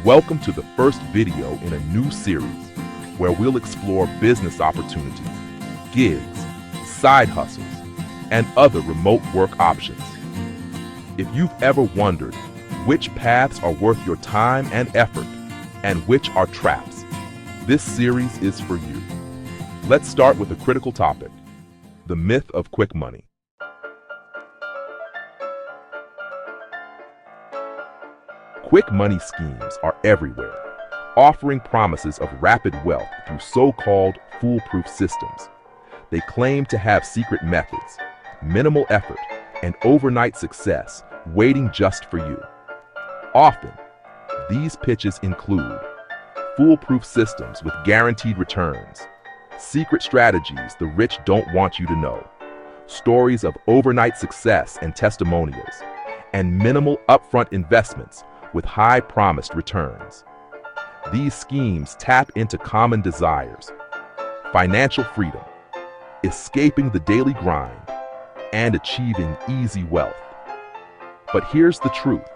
Welcome to the first video in a new series where we'll explore business opportunities, gigs, side hustles, and other remote work options. If you've ever wondered which paths are worth your time and effort and which are traps, this series is for you. Let's start with a critical topic: the myth of quick money. Quick money schemes are everywhere, offering promises of rapid wealth through so-called foolproof systems. They claim to have secret methods, minimal effort, and overnight success waiting just for you. Often, these pitches include foolproof systems with guaranteed returns, secret strategies the rich don't want you to know, stories of overnight success and testimonials, and minimal upfront investments with high promised returns. These schemes tap into common desires: financial freedom, escaping the daily grind, and achieving easy wealth. But here's the truth: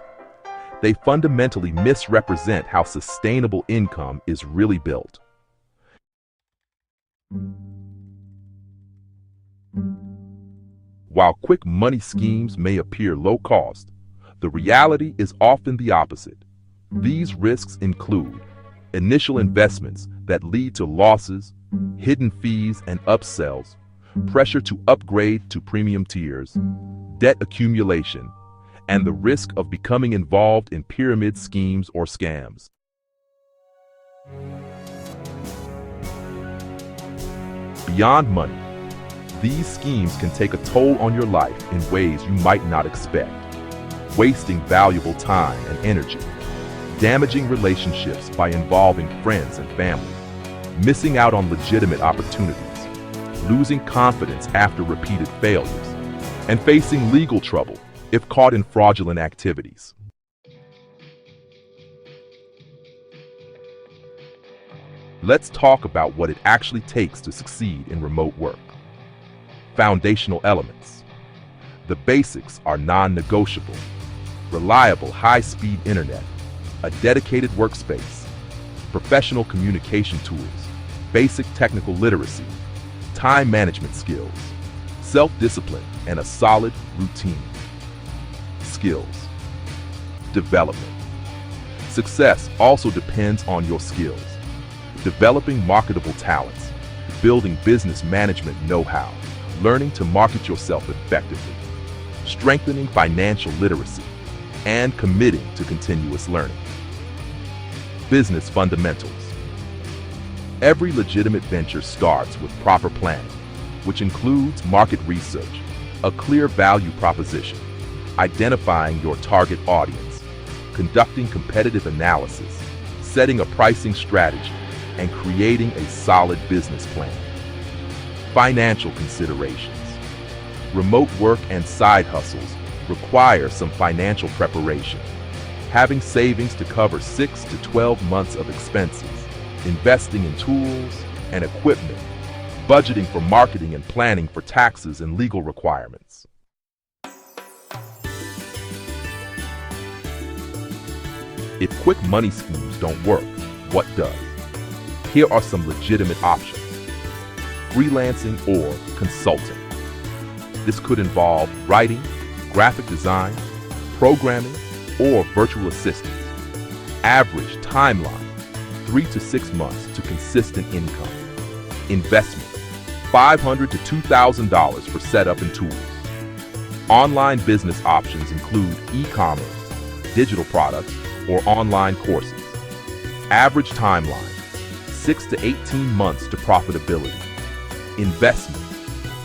they fundamentally misrepresent how sustainable income is really built. While quick money schemes may appear low cost, the reality is often the opposite. These risks include initial investments that lead to losses, hidden fees and upsells, pressure to upgrade to premium tiers, debt accumulation, and the risk of becoming involved in pyramid schemes or scams. Beyond money, these schemes can take a toll on your life in ways you might not expect, wasting valuable time and energy, damaging relationships by involving friends and family, missing out on legitimate opportunities, losing confidence after repeated failures, and facing legal trouble if caught in fraudulent activities. Let's talk about what it actually takes to succeed in remote work. Foundational elements. The basics are non-negotiable: reliable high-speed internet, a dedicated workspace, professional communication tools, basic technical literacy, time management skills, self-discipline, and a solid routine. Skills. Development. Success also depends on your skills. Developing marketable talents, building business management know-how, learning to market yourself effectively, strengthening financial literacy, and committing to continuous learning. Business fundamentals. Every legitimate venture starts with proper planning, which includes market research, a clear value proposition, identifying your target audience, conducting competitive analysis, setting a pricing strategy, and creating a solid business plan. Financial considerations. Remote work and side hustles require some financial preparation. Having savings to cover 6 to 12 months of expenses, investing in tools and equipment, budgeting for marketing and planning for taxes and legal requirements. If quick money schemes don't work, what does? Here are some legitimate options: freelancing or consulting. This could involve writing, graphic design, programming, or virtual assistants. Average timeline: 3 to 6 months to consistent income. Investment: $500 to $2,000 for setup and tools. Online business options include e-commerce, digital products, or online courses. Average timeline: 6 to 18 months to profitability. Investment: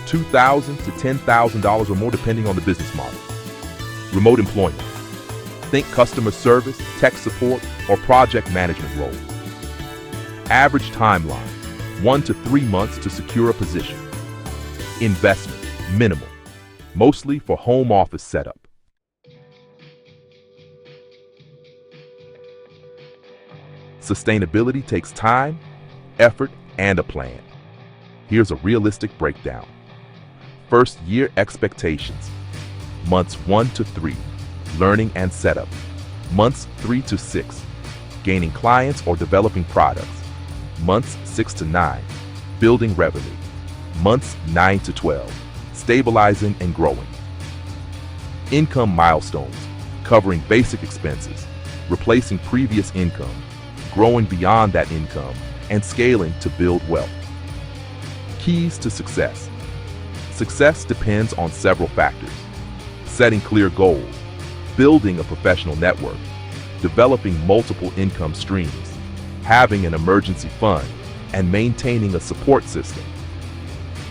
$2,000 to $10,000 or more depending on the business model. Remote employment: think customer service, tech support, or project management roles. Average timeline: 1 to 3 months to secure a position. Investment: minimal, mostly for home office setup. Sustainability takes time, effort, and a plan. Here's a realistic breakdown. First year expectations: months 1 to 3, learning and setup. Months 3 to 6, gaining clients or developing products. Months 6 to 9, building revenue. Months 9 to 12, stabilizing and growing. Income milestones, covering basic expenses, replacing previous income, growing beyond that income, and scaling to build wealth. Keys to success. Success depends on several factors: setting clear goals, building a professional network, developing multiple income streams, having an emergency fund, and maintaining a support system.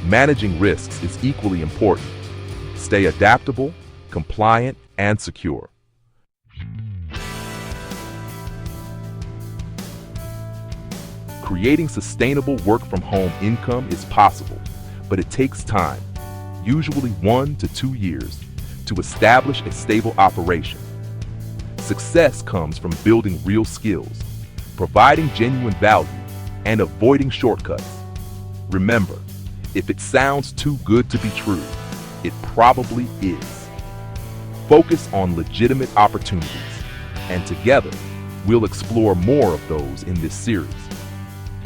Managing risks is equally important. Stay adaptable, compliant, and secure. Creating sustainable work-from-home income is possible, but it takes time, usually 1 to 2 years, to establish a stable operation. Success comes from building real skills, providing genuine value, and avoiding shortcuts. Remember, if it sounds too good to be true, it probably is. Focus on legitimate opportunities, and together, we'll explore more of those in this series.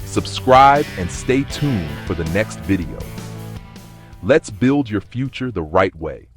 Subscribe and stay tuned for the next video. Let's build your future the right way.